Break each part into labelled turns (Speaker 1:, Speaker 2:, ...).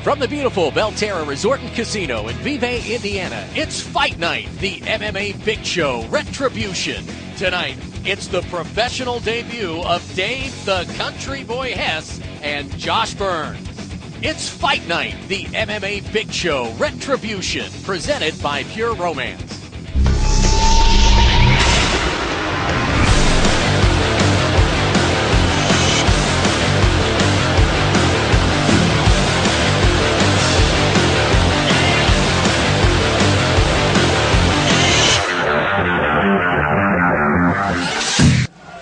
Speaker 1: From the beautiful Belterra Resort and Casino in Vevay, Indiana, it's Fight Night, the MMA Big Show Retribution. Tonight, it's the professional debut of Dave the Country Boy Hess and Josh Burns. It's Fight Night, the MMA Big Show Retribution, presented by Pure Romance.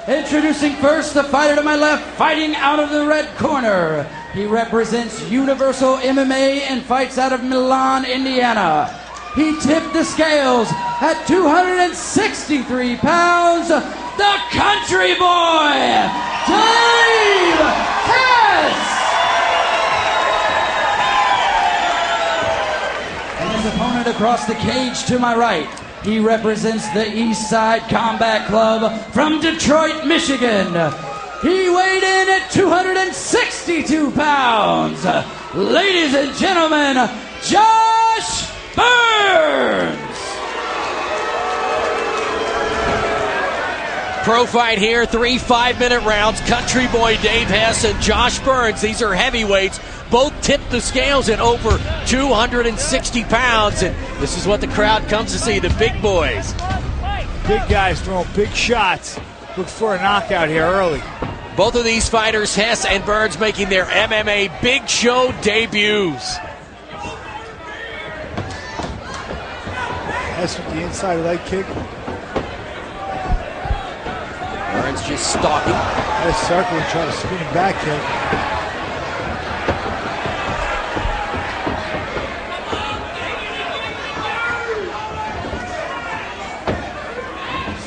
Speaker 2: Introducing first, the fighter to my left, fighting out of the red corner. He represents Universal MMA and fights out of Milan, Indiana. He tipped the scales at 263 pounds, the Country Boy, Dave Hess! And his opponent across the cage to my right, he represents the East Side Combat Club from Detroit, Michigan. He weighed in at 262 pounds. Ladies and gentlemen, Josh Burns.
Speaker 1: Pro fight here, 3 5-minute rounds. Country Boy Dave Hess and Josh Burns. These are heavyweights. Both tipped the scales at over 260 pounds. And this is what the crowd comes to see, the big boys.
Speaker 3: Big guys throwing big shots. Look for a knockout here early.
Speaker 1: Both of these fighters, Hess and Burns, making their MMA Big Show debuts.
Speaker 3: Hess with the inside leg kick.
Speaker 1: Burns just stalking.
Speaker 3: Hess circling, trying to spin him back kick.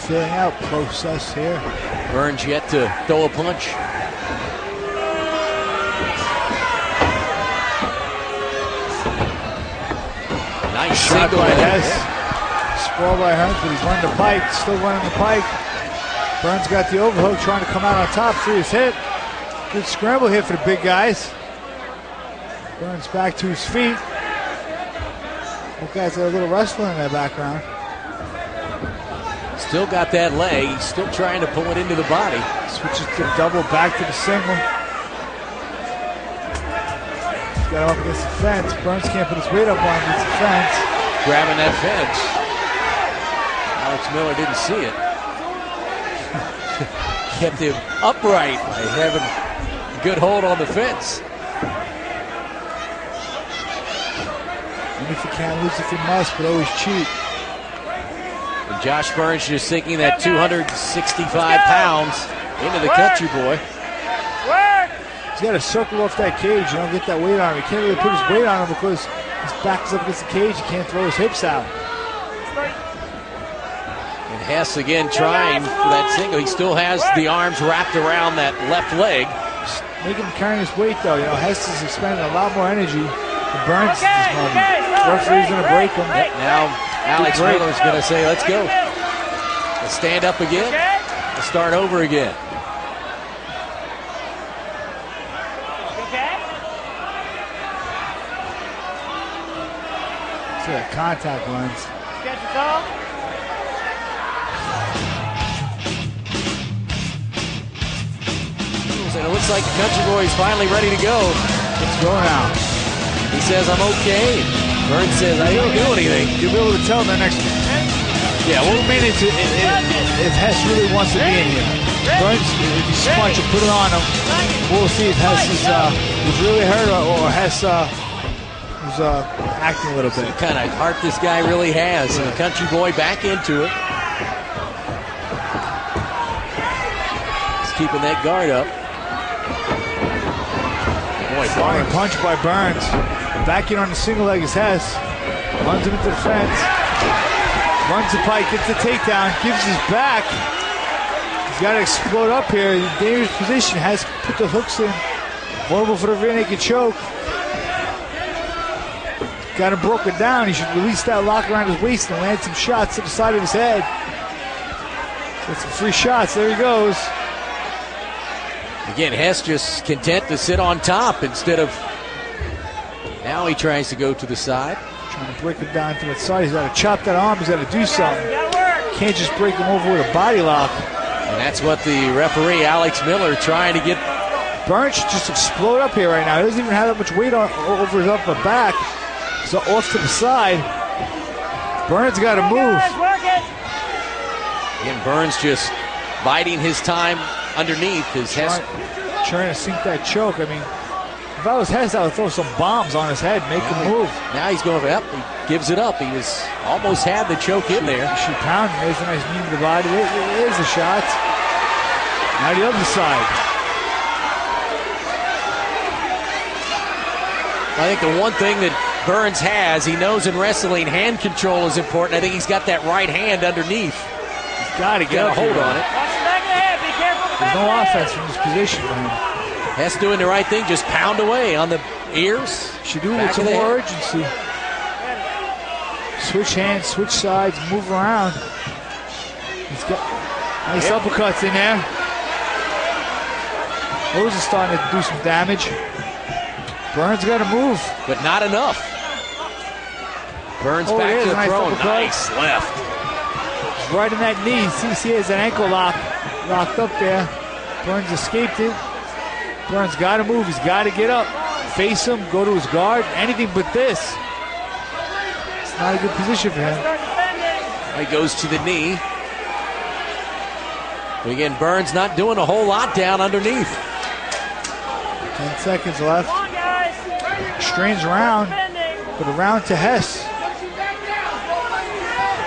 Speaker 3: Filling out process here.
Speaker 1: Burns yet to throw a punch. Nice
Speaker 3: shot
Speaker 1: single
Speaker 3: by
Speaker 1: Hess.
Speaker 3: Sprawl by Hearns, but he's running the pike. Still running the pike. Burns got the overhook, trying to come out on top through his hip. Good scramble here for the big guys. Burns back to his feet. Both guys got a little wrestling in their background.
Speaker 1: Still got that leg. He's still trying to pull it into the body.
Speaker 3: Switches to the double, back to the single. He's got him up against the fence. Burns can't put his weight up on against the fence.
Speaker 1: Grabbing that fence. Alex Miller didn't see it. Kept him upright by having a good hold on the fence.
Speaker 3: Even if you can't lose, if you must, but always cheat.
Speaker 1: And Josh Burns just sinking that 265 pounds into the Country Boy.
Speaker 3: He's got to circle off that cage. You don't get that weight on him. He can't really put his weight on him because his back is up against the cage. He can't throw his hips out.
Speaker 1: And Hess again trying for that single. He still has the arms wrapped around that left leg.
Speaker 3: Just make him carry his weight though. You know, Hess is expending a lot more energy than Burns at this moment. Referee's going to break him.
Speaker 1: Now Alex Miller's going to say, let's go. Let's stand up again. Let's start over again.
Speaker 3: See that contact lens.
Speaker 1: And it looks like the Country Boy is finally ready to go.
Speaker 3: Let's go now.
Speaker 1: He says, I'm okay. Burns says, I didn't do anything.
Speaker 3: You'll be able to tell in the next one. Yeah, we'll mean if Hess really wants to be in here. Burns, if you sponge and put it on him, we'll see if Hess is really hurt or Hess was acting a little bit.
Speaker 1: What kind of heart this guy really has. And the Country Boy back into it. He's keeping that guard up. Boy,
Speaker 3: flying punch by Burns. Back in on the single leg is Hess. Runs him into the fence. Runs the pike, gets the takedown, gives his back. He's got to explode up here. In a dangerous position. Hess put the hooks in. Vulnerable for the rear naked choke. Got him broken down. He should release that lock around his waist and land some shots to the side of his head. Get some free shots. There he goes.
Speaker 1: Again, Hess just content to sit on top instead of Now he tries to go to the side.
Speaker 3: Trying to break him down to the side. He's got to chop that arm. He's got to do something. Can't just break him over with a body lock.
Speaker 1: And that's what the referee, Alex Miller, trying to get.
Speaker 3: Burns should just explode up here right now. He doesn't even have that much weight over his upper back. So off to the side. Burns got to move.
Speaker 1: Again, Burns just biding his time underneath his head.
Speaker 3: Trying to sink that choke. I mean, if I was Hess, I would throw some bombs on his head, make him move.
Speaker 1: Now he's going for it. He gives it up. He was almost had the choke in there.
Speaker 3: She pounded. There's a nice knee to the body. There's the shot. Now the other side.
Speaker 1: I think the one thing that Burns has, he knows in wrestling, hand control is important. I think he's got that right hand underneath.
Speaker 3: He's got to get a hold on it. There's no offense from this position for him.
Speaker 1: Hess doing the right thing, just pound away on the ears.
Speaker 3: Should do it with some more urgency. Switch hands, switch sides, move around. He's got nice uppercuts in there. Those are starting to do some damage. Burns got to move. But
Speaker 1: not enough. Burns back to the throw. Nice left.
Speaker 3: Right in that knee. See, he has an ankle locked up there. Burns escaped it. Burns got to move. He's got to get up. Face him. Go to his guard. Anything but this. It's not a good position for him.
Speaker 1: He goes to the knee. But again, Burns not doing a whole lot down underneath.
Speaker 3: 10 seconds left. Strains around. But around to Hess.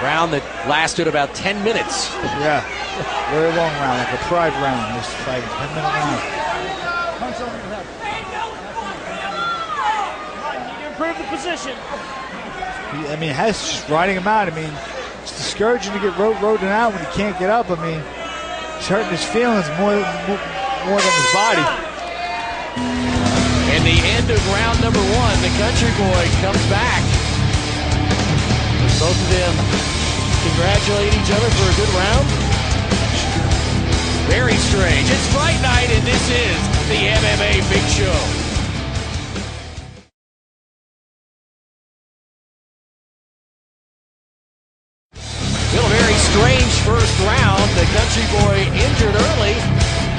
Speaker 1: Round that lasted about 10 minutes.
Speaker 3: Yeah. Very long round, like a pride round. This fight, 10-minute round.
Speaker 4: Improve the position.
Speaker 3: I mean, Hess just riding him out. I mean, it's discouraging to get roding out when he can't get up. I mean, he's hurting his feelings more than his body.
Speaker 1: And the end of round number one, the Country Boy comes back. Both of them congratulate each other for a good round. Very strange. It's Fight Night, and this is the MMA Big Show. Still a very strange first round. The Country Boy injured early.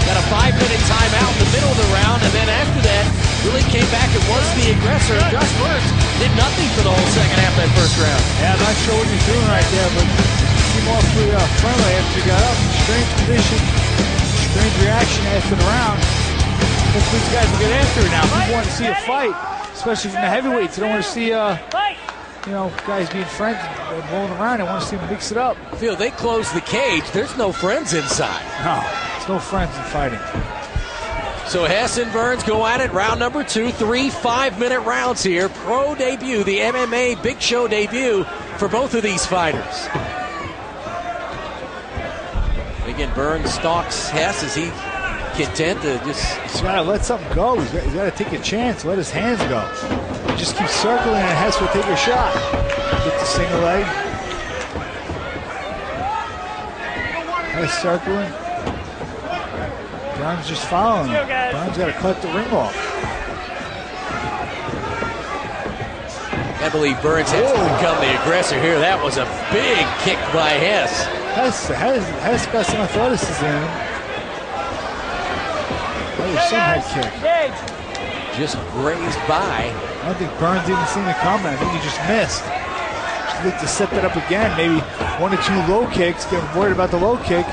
Speaker 1: Got a 5-minute timeout in the middle of the round, and then after that, really came back and was the aggressor. Josh Burns did nothing for the whole second half of that first round.
Speaker 3: Yeah, I'm not sure what he's doing right there, but he came awfully friendly after he got up. Strange position, strange reaction after the round. Let's these guys will get after it now. People want to see a fight, especially from the heavyweights. They don't want to see guys being friends and rolling around. They want to see them mix it up.
Speaker 1: Phil, they close the cage. There's no friends inside.
Speaker 3: No, there's no friends in fighting.
Speaker 1: So Hess and Burns go at it. Round number 2, 3 5-minute rounds here. Pro debut, the MMA Big Show debut for both of these fighters. Again, Burns stalks Hess. Is he content to just...
Speaker 3: He's got to let something go. He's got to take a chance. Let his hands go. He just keeps circling and Hess will take a shot. Get the single leg. Hess circling. Burns just following him. Burns got to cut the ring off.
Speaker 1: I believe Burns has to become the aggressor here. That was a big kick by Hess.
Speaker 3: Hess got some athleticism in him. That was some head kick.
Speaker 1: Just grazed by.
Speaker 3: I don't think Burns even seen it coming. I think he just missed. Just looked to set that up again. Maybe 1 or 2 low kicks. Getting worried about the low kick.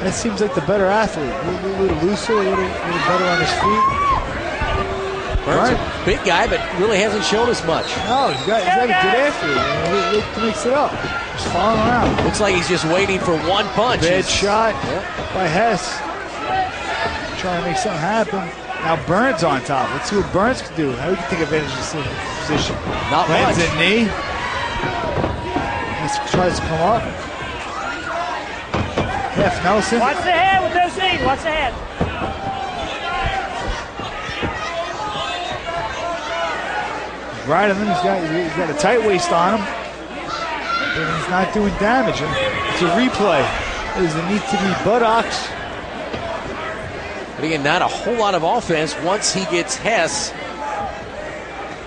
Speaker 3: That seems like the better athlete. A little looser, a little better on his feet.
Speaker 1: Burns a big guy, but really hasn't shown us much.
Speaker 3: No, he's got to get after it. Look to mix it up. Just following around.
Speaker 1: Looks like he's just waiting for one punch.
Speaker 3: Bad shot by Hess. Trying to make something happen. Now Burns on top. Let's see what Burns can do. How he can take advantage of this position.
Speaker 1: Not
Speaker 3: Lands
Speaker 1: much.
Speaker 3: a knee. He tries to come up. Half Nelson.
Speaker 4: Watch the head with those knees. Watch the head.
Speaker 3: Right on him. He's got a tight waist on him. But he's not doing damage. It's a replay. There's a knee to the buttocks.
Speaker 1: But again, not a whole lot of offense once he gets Hess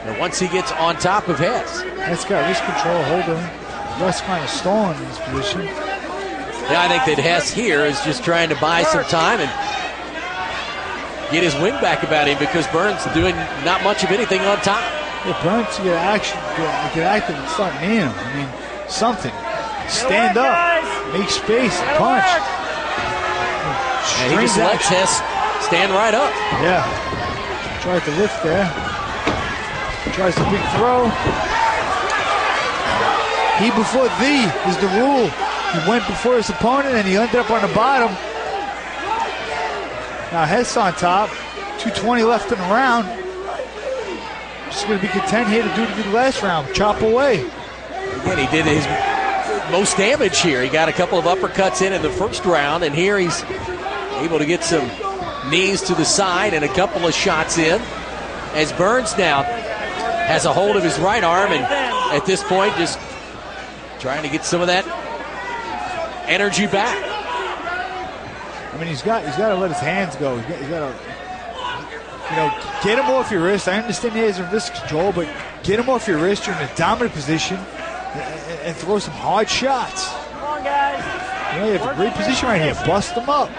Speaker 1: And once he gets on top of Hess.
Speaker 3: Hess got wrist control, holding. Russ kind of stalling in this position.
Speaker 1: Yeah, I think that Hess here is just trying to buy some time and get his wind back about him because Burns doing not much of anything on top.
Speaker 3: Yeah, Burns get active and start needing him. I mean, something. Stand up, make space, punch.
Speaker 1: And he just lets Hess stand right up.
Speaker 3: Yeah. Tries to lift there. Tries the big throw. He before thee is the rule. He went before his opponent and he ended up on the bottom. Now Hess on top. 2:20 left in the round. Just going to be content here to do the last round. Chop away.
Speaker 1: Again, he did his most damage here. He got a couple of uppercuts in the first round, and here he's able to get some knees to the side and a couple of shots in. As Burns now has a hold of his right arm, and at this point just trying to get some of that energy back.
Speaker 3: I mean, he's got to let his hands go. He's got to, get him off your wrist. I understand he has a wrist control, but get him off your wrist. You're in a dominant position and throw some hard shots.
Speaker 4: Come on, guys.
Speaker 3: You have a great position right here. Bust them up.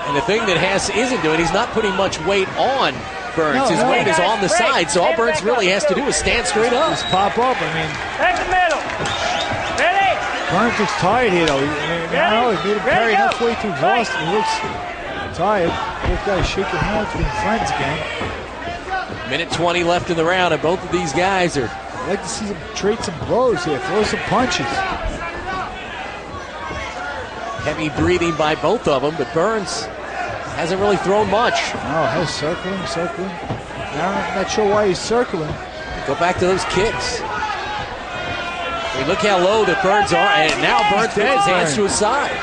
Speaker 1: And the thing that Hess isn't doing, he's not putting much weight on Burns. His weight is on the side, so all Burns really has to do is stand straight up.
Speaker 3: Just pop up. I mean,
Speaker 4: Back the middle. Ready?
Speaker 3: Burns looks tired here, though. He made him carry enough weight to exhaust him. He looks tired. Both guys shake their hands, being friends again.
Speaker 1: Minute 20 left in the round, and both of these guys are.
Speaker 3: I'd like to see them trade some blows here, throw some punches.
Speaker 1: Heavy breathing by both of them, but Burns hasn't really thrown much.
Speaker 3: Oh, he's circling. I'm not sure why he's circling.
Speaker 1: Go back to those kicks. Hey, look how low the Burns are, and now Burns puts his hands to his side.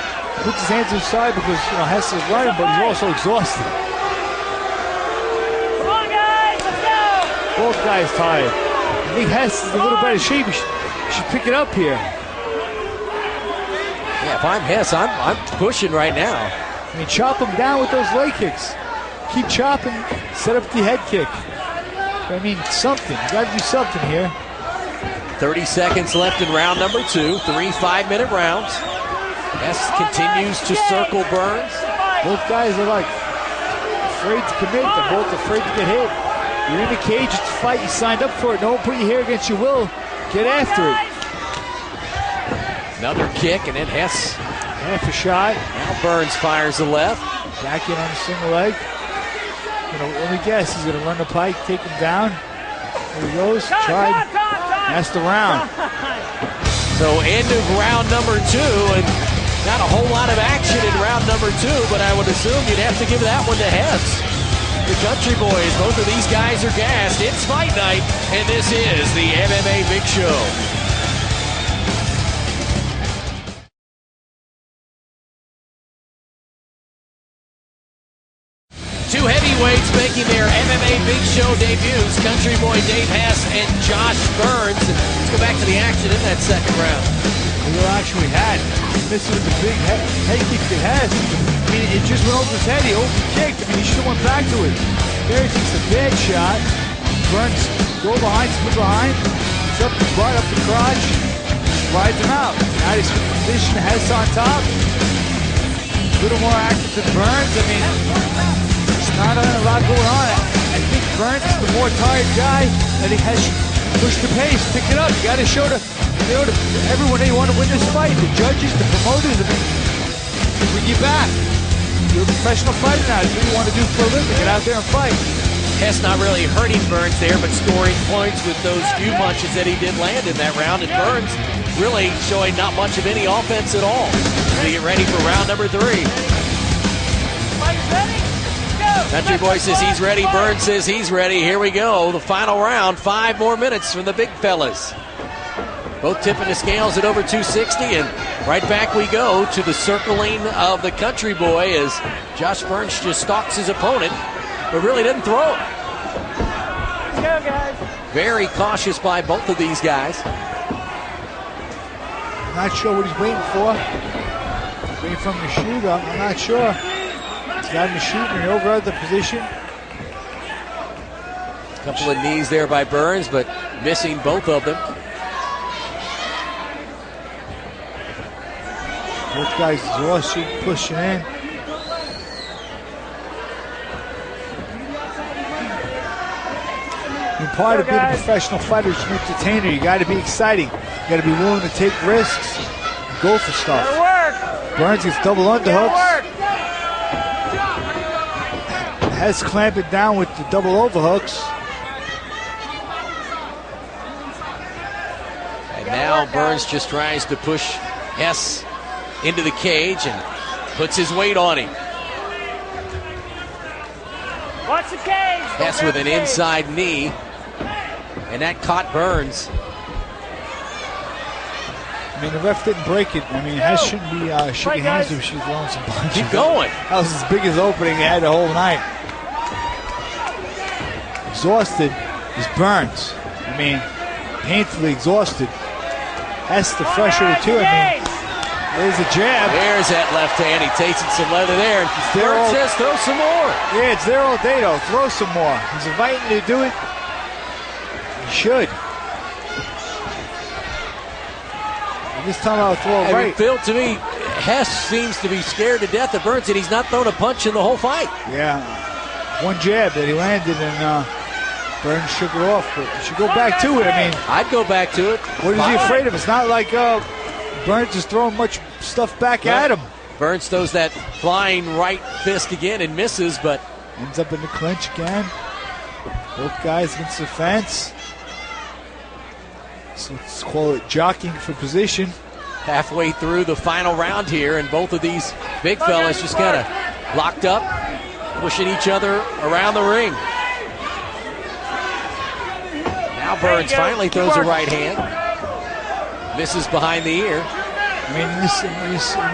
Speaker 3: Puts his hands to his side because Hess is running, but he's also exhausted.
Speaker 4: Come on, guys. Let's go.
Speaker 3: Both guys tired. I think Hess is a little better shape. He should pick it up here.
Speaker 1: Yeah, if I'm Hess, I'm pushing right now.
Speaker 3: I mean, chop him down with those leg kicks. Keep chopping, set up the head kick. I mean, something. You got to do something here.
Speaker 1: 30 seconds left in round number 2. 3 5-minute rounds. Hess continues to circle Burns.
Speaker 3: Both guys are like afraid to commit. They're both afraid to get hit. You're in the cage. It's a fight. You signed up for it. Don't put your hair against your will. Get after it.
Speaker 1: Another kick, and then Hess.
Speaker 3: Half a shot.
Speaker 1: Now Burns fires the left.
Speaker 3: Back in on a single leg. Let me guess. He's going to run the pike, take him down. There he goes. Tried. That's the round.
Speaker 1: So end of round number 2, and not a whole lot of action in round number 2, but I would assume you'd have to give that one to Hess. The Country Boys, both of these guys are gassed. It's fight night, and this is the MMA Big Show. Two heavyweights making their MMA Big Show debuts, Country Boy Dave Hess and Josh Burns. Let's go back to the action in that second round.
Speaker 3: The little action we had. This was the big head kick to Hess. I mean, it just went over his head. He overkicked. I mean, he should have went back to it. There he takes a bad shot. Burns go behind, split behind. It's up the butt, up the crotch. Rides him out. Now he's in position. Hess on top. A little more active than Burns. I mean, there's not a lot going on. I think Burns is the more tired guy. I think Hess should push the pace, pick it up. You got to show everyone that you want to win this fight. The judges, the promoters, I mean, bring you back. You're a professional fighter now. That's what you want to do for a living. Get out there and fight.
Speaker 1: Hess not really hurting Burns there, but scoring points with those few punches that he did land in that round. And Burns really showing not much of any offense at all. We get ready for round number 3. Country Boy says he's ready. Burns says he's ready. Here we go. The final round. 5 more minutes from the big fellas. Both tipping the scales at over 260, and right back we go to the circling of the Country Boy as Josh Burns just stalks his opponent, but really didn't throw it.
Speaker 4: Let's go, guys.
Speaker 1: Very cautious by both of these guys.
Speaker 3: Not sure what he's waiting for. Waiting for him to shoot. I'm not sure. He's got him to shoot in the over other position.
Speaker 1: Couple of knees there by Burns, but missing both of them.
Speaker 3: Both guys exhausted, pushing in. And part of being a professional fighter is an entertainer. You got to be exciting. You got to be willing to take risks, and go for stuff. Burns gets double underhooks. Has clamping down with the double overhooks.
Speaker 1: And now Burns just tries to push Hess into the cage and puts his weight on him.
Speaker 4: Watch the cage.
Speaker 1: Hess with an inside knee, and that caught Burns.
Speaker 3: I mean, the ref didn't break it. I mean, Hess shouldn't be shaking hands if she's throwing some punches.
Speaker 1: Keep going.
Speaker 3: That was as big as opening they had the whole night. Exhausted is Burns. I mean, painfully exhausted. Hess the fresher of the two. I mean, there's a jab.
Speaker 1: There's that left hand. He tasted some leather there. And Burns says throw some more.
Speaker 3: Yeah, it's there all day though. Throw some more. He's inviting you to do it. He should. This time I'll throw it right.
Speaker 1: Phil, to me, Hess seems to be scared to death of Burns, and he's not thrown a punch in the whole fight.
Speaker 3: Yeah, one jab that he landed, and Burns shook it off. But you should go back to it. I mean,
Speaker 1: I'd go back to it.
Speaker 3: What is he afraid of? It's not like Burns is throwing much stuff back at him.
Speaker 1: Burns throws that flying right fist again and misses, but
Speaker 3: ends up in the clinch again. Both guys against the fence. So let's call it jockeying for position.
Speaker 1: Halfway through the final round here, and both of these big fellas just kind of locked up, pushing each other around the ring. Now Burns finally throws a right hand. Misses behind the ear.
Speaker 3: I mean, in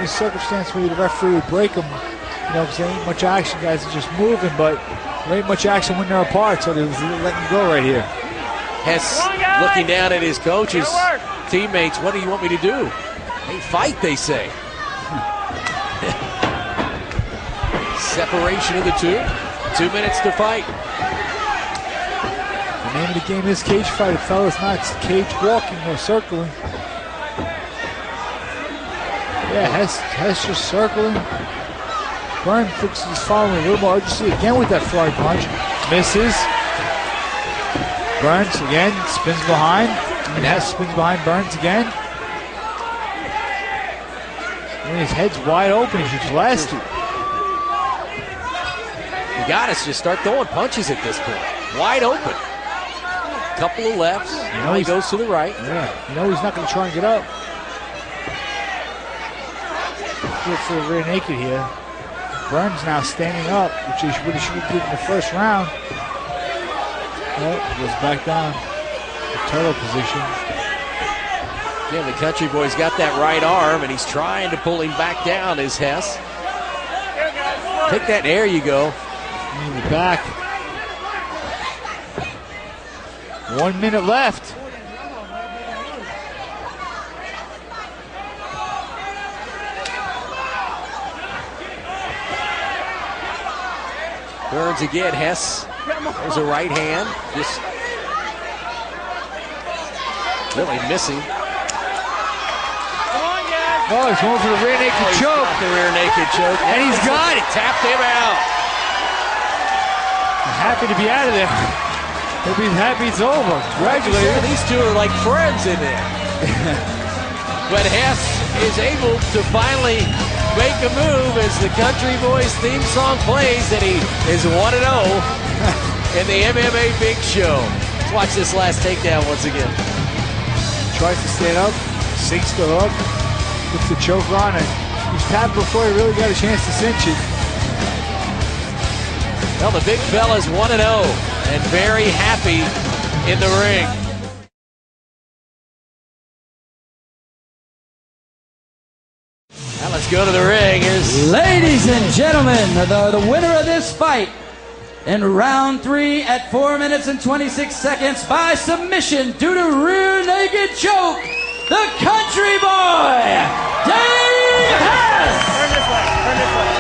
Speaker 3: this circumstance where the referee would break them, you know, because there ain't much action, guys are just moving, but there ain't much action when they're apart, so they was letting you go right here.
Speaker 1: Hess looking down at his coaches, teammates, what do you want me to do? Hey, fight, they say. Separation of the two. 2 minutes to fight.
Speaker 3: The name of the game is cage fight, fellas, not cage walking or circling. Yeah, Hess just circling. Burns looks he's following a little more urgency again with that fly punch. Misses. Burns again spins behind. And Hess spins behind Burns again. And his head's wide open. He's just blasted.
Speaker 1: You got to just start throwing punches at this point. Wide open. Couple of lefts. You know he goes to the right.
Speaker 3: Yeah. You know he's not going to try and get up. Good for the rear naked here. Burns now standing up, which is what he should have did in the first round. Oh, goes back down. The turtle position.
Speaker 1: Yeah, the country boy's got that right arm, and he's trying to pull him back down, is Hess. Take that, there you go.
Speaker 3: In the back. 1 minute left.
Speaker 1: Burns again, Hess. There's a right hand. Just really missing.
Speaker 3: Oh, he's going for the rear naked choke.
Speaker 1: The rear naked choke.
Speaker 3: And he's got it.
Speaker 1: Tapped him out.
Speaker 3: I'm happy to be out of there. He'll be happy it's over. Congratulations.
Speaker 1: These two are like friends in there. But Hess is able to finally make a move as the Country Boys theme song plays, and he is 1-0 in the MMA Big Show. Let's watch this last takedown once again.
Speaker 3: Tries to stand up, sinks the hook, puts the choke on, and he's tapped before he really got a chance to cinch it.
Speaker 1: Well, the big fella's 1-0 and very happy in the ring. Now let's go to the ring. Here's
Speaker 2: ladies and gentlemen, the winner of this fight in round 3 at 4 minutes and 26 seconds by submission due to rear naked choke, the Country Boy, Dave Hess!
Speaker 4: Turn this way. Turn this way.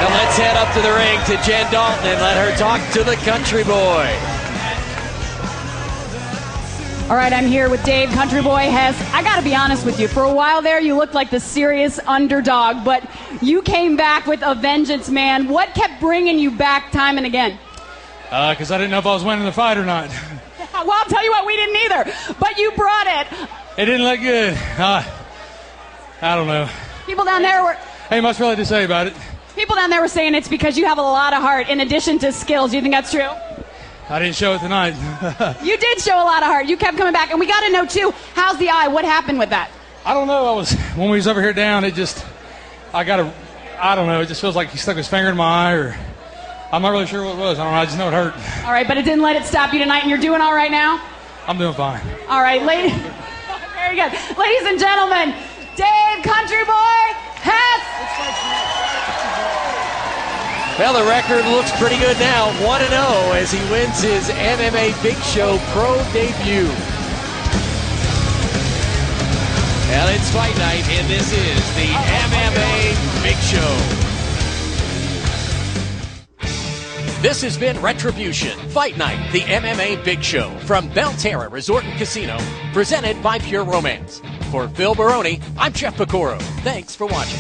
Speaker 1: Well, let's head up to the ring to Jen Dalton and let her talk to the country boy.
Speaker 5: All right, I'm here with Dave Country Boy Hess. I got to be honest with you. For a while there, you looked like the serious underdog, but you came back with a vengeance, man. What kept bringing you back time and again?
Speaker 6: Because I didn't know if I was winning the fight or not.
Speaker 5: Well, I'll tell you what, we didn't either, but you brought it.
Speaker 6: It didn't look good. I don't know.
Speaker 5: People down there were...
Speaker 6: Ain't much really to say about it.
Speaker 5: People down there were saying it's because you have a lot of heart in addition to skills. Do you think that's true?
Speaker 6: I didn't show it tonight.
Speaker 5: You did show a lot of heart. You kept coming back. And we got to know, too, how's the eye? What happened with that?
Speaker 6: I don't know. When we was over here down, I don't know. It just feels like he stuck his finger in my eye, or I'm not really sure what it was. I don't know. I just know it hurt.
Speaker 5: All right, but it didn't let it stop you tonight, and you're doing all right now?
Speaker 6: I'm doing fine.
Speaker 5: All right, ladies. Very good. Ladies and gentlemen, Dave Country Boy Hess.
Speaker 1: Well, the record looks pretty good now, 1-0 as he wins his MMA Big Show Pro debut. Well, it's fight night, and this is the MMA Big Show. This has been Retribution Fight Night, the MMA Big Show from Belterra Resort and Casino, presented by Pure Romance. For Phil Baroni, I'm Jeff Pecoro. Thanks for watching.